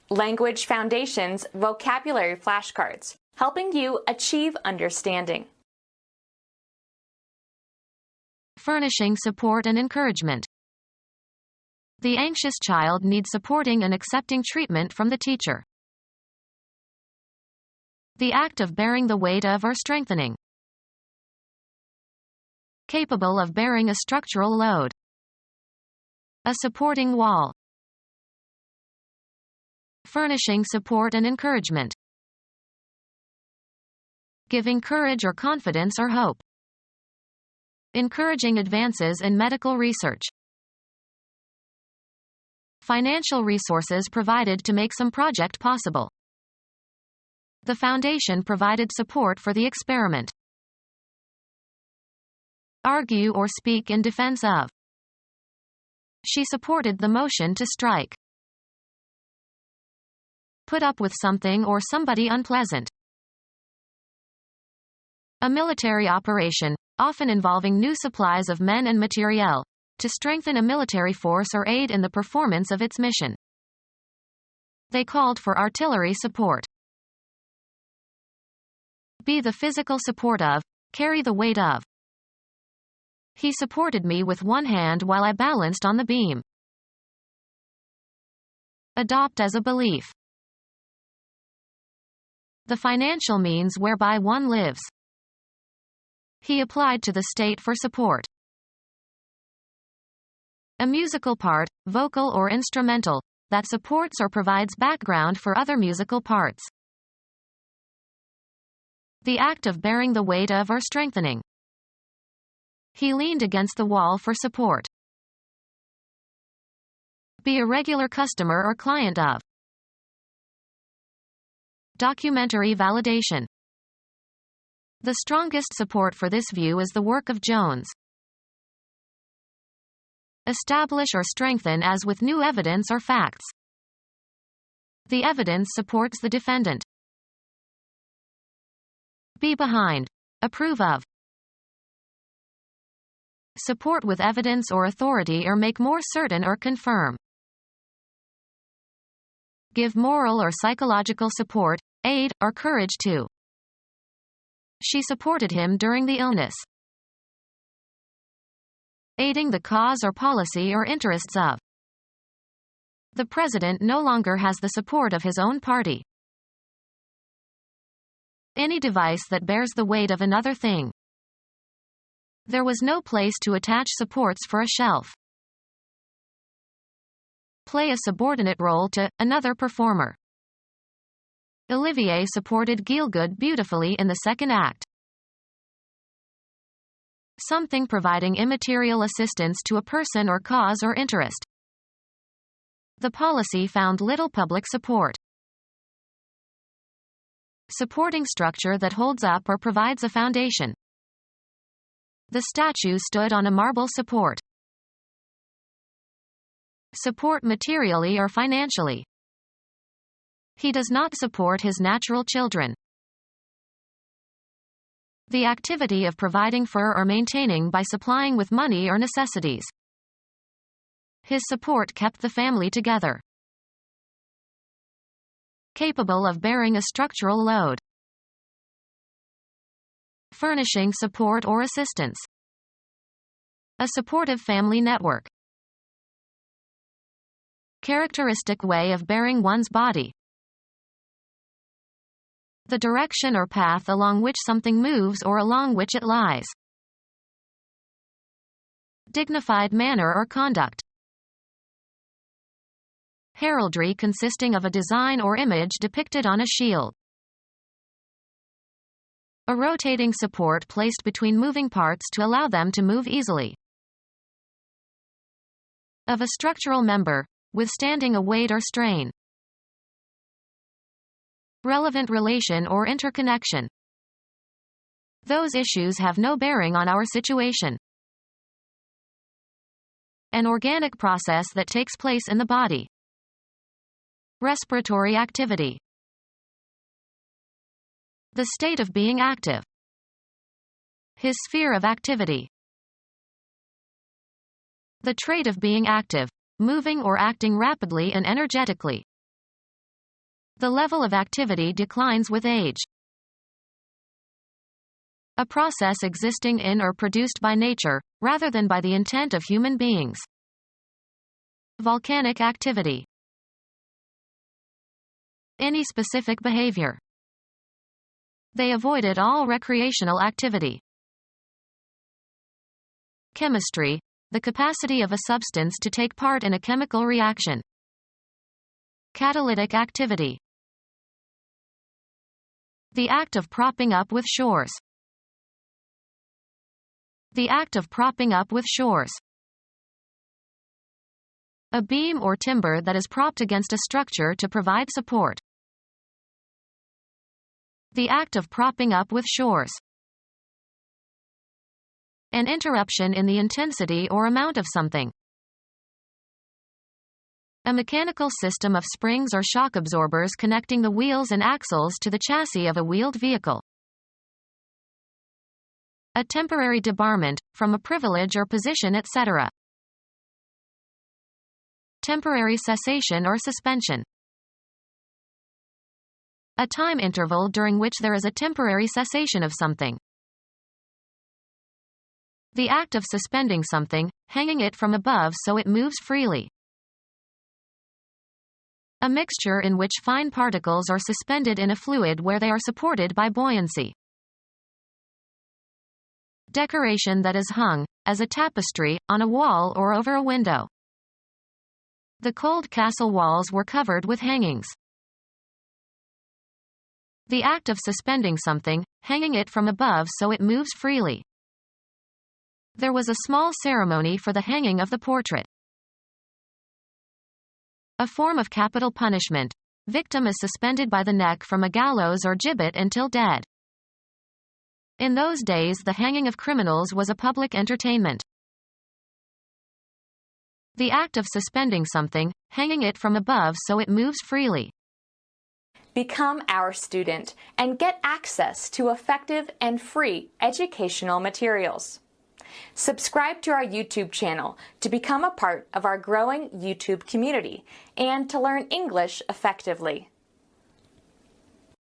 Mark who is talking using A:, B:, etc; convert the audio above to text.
A: Language Foundations Vocabulary Flashcards, helping you achieve understanding.
B: Furnishing support and encouragement. The anxious child needs supporting and accepting treatment from the teacher. The act of bearing the weight of or strengthening. Capable of bearing a structural load. A supporting wall. Furnishing support and encouragement. Giving courage or confidence or hope. Encouraging advances in medical research. Financial resources provided to make some project possible. The foundation provided support for the experiment. Argue or speak in defense of. She supported the motion to strike. Put up with something or somebody unpleasant. A military operation, often involving new supplies of men and materiel, to strengthen a military force or aid in the performance of its mission. They called for artillery support. Be the physical support of, carry the weight of. He supported me with one hand while I balanced on the beam. Adopt as a belief. The financial means whereby one lives. He applied to the state for support. A musical part, vocal or instrumental, that supports or provides background for other musical parts. The act of bearing the weight of or strengthening. He leaned against the wall for support. Be a regular customer or client of. Documentary validation. The strongest support for this view is the work of Jones. Establish or strengthen as with new evidence or facts. The evidence supports the defendant. Be behind. Approve of. Support with evidence or authority or make more certain or confirm. Give moral or psychological support, aid, or courage to. She supported him during the illness. Aiding the cause or policy or interests of. The president no longer has the support of his own party. Any device that bears the weight of another thing. There was no place to attach supports for a shelf. Play a subordinate role to another performer. Olivier supported Gielgud beautifully in the second act. Something providing immaterial assistance to a person or cause or interest. The policy found little public support. Supporting structure that holds up or provides a foundation. The statue stood on a marble support. Support materially or financially. He does not support his natural children. The activity of providing for or maintaining by supplying with money or necessities. His support kept the family together. Capable of bearing a structural load. Furnishing support or assistance. A supportive family network. Characteristic way of bearing one's body. The direction or path along which something moves or along which it lies. Dignified manner or conduct. Heraldry consisting of a design or image depicted on a shield. A rotating support placed between moving parts to allow them to move easily. Of a structural member, withstanding a weight or strain. Relevant relation or interconnection. Those issues have no bearing on our situation. An organic process that takes place in the body. Respiratory activity. The state of being active. His sphere of activity. The trait of being active, moving or acting rapidly and energetically. The level of activity declines with age. A process existing in or produced by nature, rather than by the intent of human beings. Volcanic activity. Any specific behavior. They avoided all recreational activity. Chemistry, the capacity of a substance to take part in a chemical reaction. Catalytic activity. The act of propping up with shores. The act of propping up with shores. A beam or timber that is propped against a structure to provide support. The act of propping up with shores. An interruption in the intensity or amount of something. A mechanical system of springs or shock absorbers connecting the wheels and axles to the chassis of a wheeled vehicle. A temporary debarment, from a privilege or position, etc. Temporary cessation or suspension. A time interval during which there is a temporary cessation of something. The act of suspending something, hanging it from above so it moves freely. A mixture in which fine particles are suspended in a fluid where they are supported by buoyancy. Decoration that is hung, as a tapestry, on a wall or over a window. The cold castle walls were covered with hangings. The act of suspending something, hanging it from above so it moves freely. There was a small ceremony for the hanging of the portrait. A form of capital punishment. Victim is suspended by the neck from a gallows or gibbet until dead. In those days, the hanging of criminals was a public entertainment. The act of suspending something, hanging it from above so it moves freely.
A: Become our student and get access to effective and free educational materials. Subscribe to our YouTube channel to become a part of our growing YouTube community and to learn English effectively.